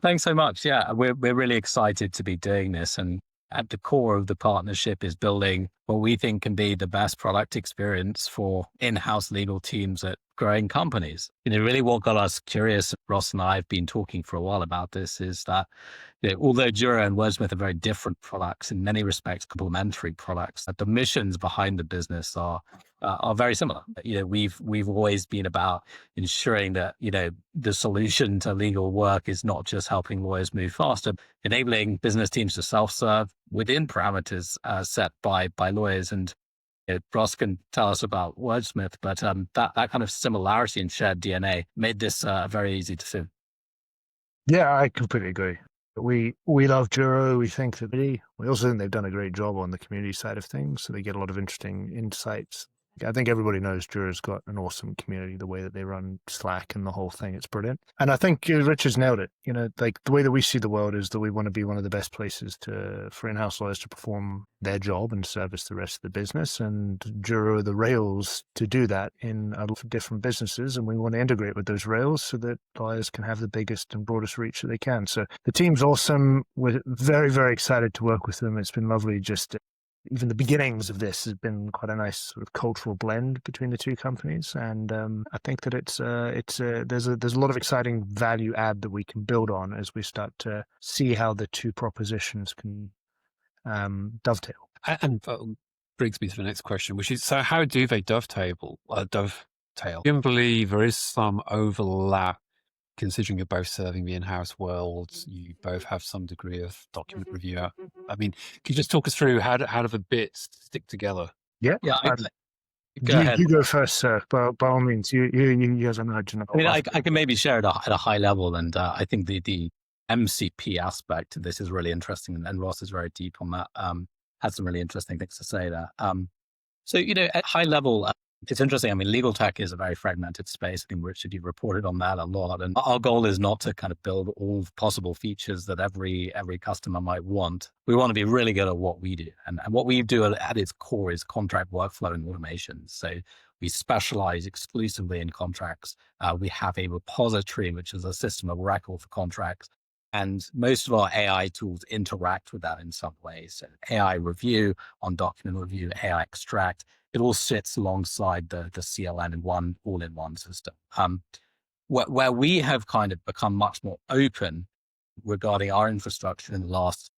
Thanks so much. Yeah, we're really excited to be doing this, and at the core of the partnership is building what we think can be the best product experience for in-house legal teams at growing companies. Really what got us curious, Ross and I have been talking for a while about this, is that although Juro and Wordsmith are very different products, in many respects complementary products, that the missions behind the business are very similar. We've always been about ensuring that the solution to legal work is not just helping lawyers move faster, enabling business teams to self-serve within parameters set by lawyers. And Ross can tell us about Wordsmith, but that kind of similarity and shared DNA made this a very easy decision. Yeah, I completely agree. We love Juro. We think that we also think they've done a great job on the community side of things. So they get a lot of interesting insights. I think everybody knows Juro's got an awesome community, the way that they run Slack and the whole thing. It's brilliant. And I think Richard's nailed it. Like the way that we see the world is that we want to be one of the best places for in-house lawyers to perform their job and service the rest of the business. And Juro are the rails to do that in a lot of different businesses. And we want to integrate with those rails so that lawyers can have the biggest and broadest reach that they can. So the team's awesome. We're very, very excited to work with them. It's been lovely even the beginnings of this has been quite a nice sort of cultural blend between the two companies, and I think that there's a lot of exciting value add that we can build on as we start to see how the two propositions can dovetail. And brings me to the next question, which is: so how do they dovetail? Do you believe there is some overlap? Considering you're both serving the in-house world, you both have some degree of document review. I mean, can you just talk us through how do the bits stick together? Yeah. Go ahead. You go first, sir. By all means, you guys are not. I can maybe share it at a high level, and I think the MCP aspect of this is really interesting, and Ross is very deep on that. Had some really interesting things to say there. So at high level, it's interesting. I mean, legal tech is a very fragmented space. I think, Richard, you've reported on that a lot. And our goal is not to kind of build all possible features that every customer might want. We want to be really good at what we do. And what we do at its core is contract workflow and automation. So we specialize exclusively in contracts. We have a repository, which is a system of record for contracts. And most of our AI tools interact with that in some ways. So AI review, on document review, AI extract, it all sits alongside the CLN in one all-in-one system. Where we have kind of become much more open regarding our infrastructure in the last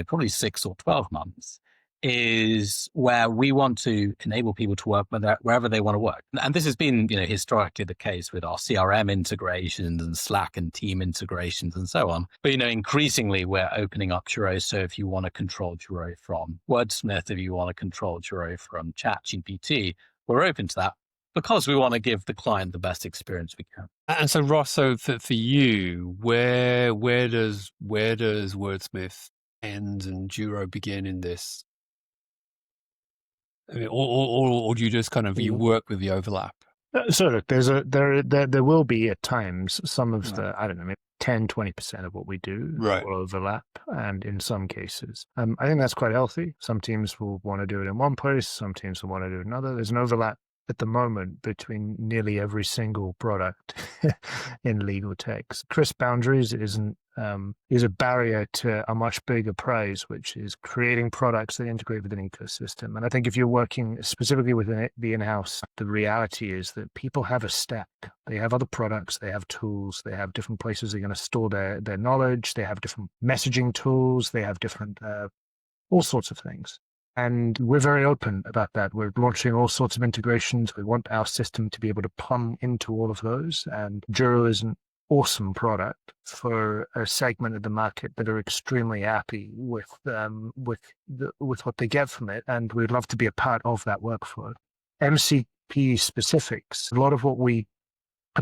probably 6 or 12 months is where we want to enable people to work wherever they want to work. And this has been historically the case with our CRM integrations and Slack and team integrations and so on. But increasingly we're opening up Juro. So if you want to control Juro from Wordsmith, if you want to control Juro from ChatGPT, we're open to that because we want to give the client the best experience we can. And so Ross, so for you, where does Wordsmith end and Juro begin in this? I mean, or do you just kind of you work with the overlap? So look, there will be at times some of the, I don't know, maybe 10-20% of what we do will overlap, and in some cases, I think that's quite healthy. Some teams will want to do it in one place, some teams will want to do it in another. There's an overlap at the moment between nearly every single product in legal tech. Crisp boundaries is a barrier to a much bigger prize, which is creating products that integrate with an ecosystem. And I think if you're working specifically with the in-house, the reality is that people have a stack. They have other products, they have tools, they have different places they're going to store their knowledge, they have different messaging tools, they have different, all sorts of things. And we're very open about that. We're launching all sorts of integrations. We want our system to be able to plumb into all of those. And Juro is an awesome product for a segment of the market that are extremely happy with what they get from it. And we'd love to be a part of that workflow. MCP specifics. A lot of what we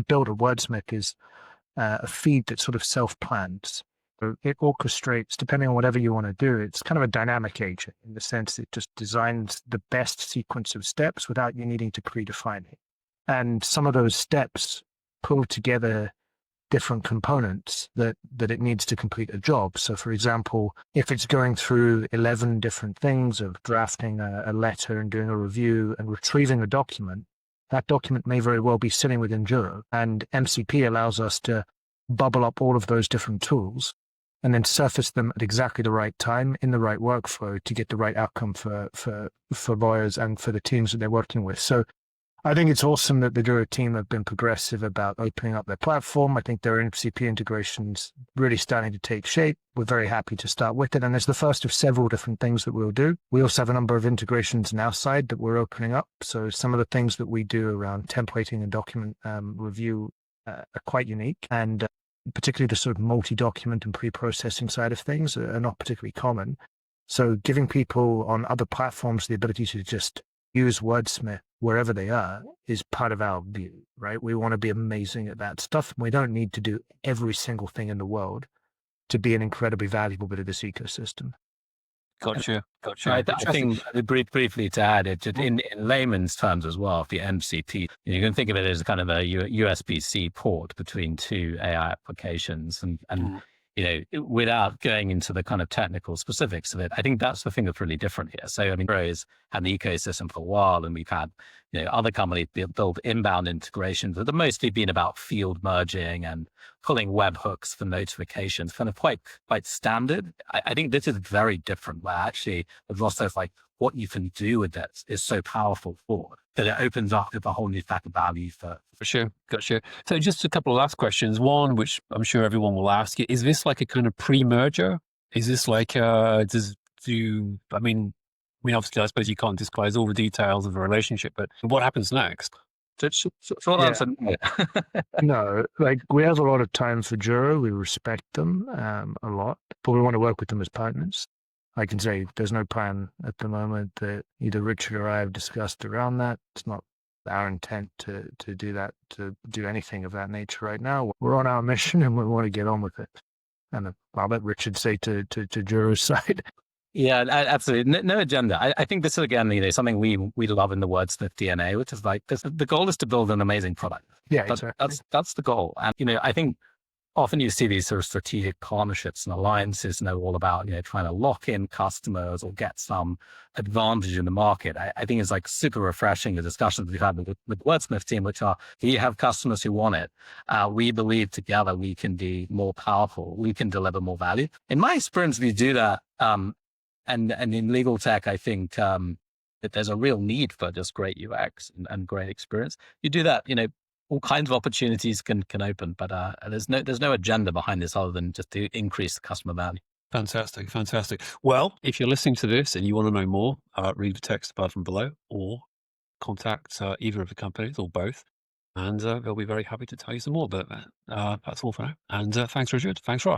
build at Wordsmith is a feed that sort of self-plans. It orchestrates, depending on whatever you want to do. It's kind of a dynamic agent in the sense it just designs the best sequence of steps without you needing to predefine it. And some of those steps pull together different components that it needs to complete a job. So for example, if it's going through 11 different things of drafting a letter and doing a review and retrieving a document, that document may very well be sitting within Juro. And MCP allows us to bubble up all of those different tools and then surface them at exactly the right time in the right workflow to get the right outcome for lawyers and for the teams that they're working with. So I think it's awesome that the Juro team have been progressive about opening up their platform. I think their MCP integration's really starting to take shape. We're very happy to start with it. And it's the first of several different things that we'll do. We also have a number of integrations on our side that we're opening up. So some of the things that we do around templating and document review are quite unique. And particularly the sort of multi-document and pre-processing side of things are not particularly common. So giving people on other platforms the ability to just use Wordsmith wherever they are is part of our view, right? We want to be amazing at that stuff. We don't need to do every single thing in the world to be an incredibly valuable bit of this ecosystem. Gotcha. I think briefly to add it, in layman's terms as well, for the MCP, you can think of it as kind of a USB-C port between two AI applications, and without going into the kind of technical specifics of it, I think that's the thing that's really different here. So, I mean, Juro's had the ecosystem for a while, and we've had, other companies build inbound integrations that have mostly been about field merging and pulling webhooks for notifications, kind of quite standard. I think this is very different, where actually there's also like what you can do with this is so powerful that it opens up a whole new stack of value for sure. Gotcha. So just a couple of last questions. One, which I'm sure everyone will ask, is this like a kind of pre-merger? Is this like, obviously, I suppose you can't disclose all the details of the relationship, but what happens next? Short answer, no. No, like we have a lot of time for Juro. We respect them a lot, but we want to work with them as partners. I can say there's no plan at the moment that either Richard or I have discussed around that. It's not our intent to do that, to do anything of that nature right now. We're on our mission and we want to get on with it. And I'll let Richard say to Juro's side. Yeah, absolutely. No agenda. I think this is, again, something we love in the Wordsmith DNA, which is like the goal is to build an amazing product. Yeah, exactly. That's the goal. And, I think often you see these sort of strategic partnerships and alliances, all about, trying to lock in customers or get some advantage in the market. I think it's like super refreshing, the discussions we've had with Wordsmith team, which are, you have customers who want it. We believe together we can be more powerful. We can deliver more value. In my experience, we do that. And in legal tech, I think that there's a real need for just great UX and great experience. You do that, all kinds of opportunities can open, but there's no agenda behind this other than just to increase the customer value. Fantastic. Well, if you're listening to this and you want to know more, read the text above and below, or contact either of the companies or both, and they'll be very happy to tell you some more. But that's all for now. And thanks, Richard. Thanks, Ross.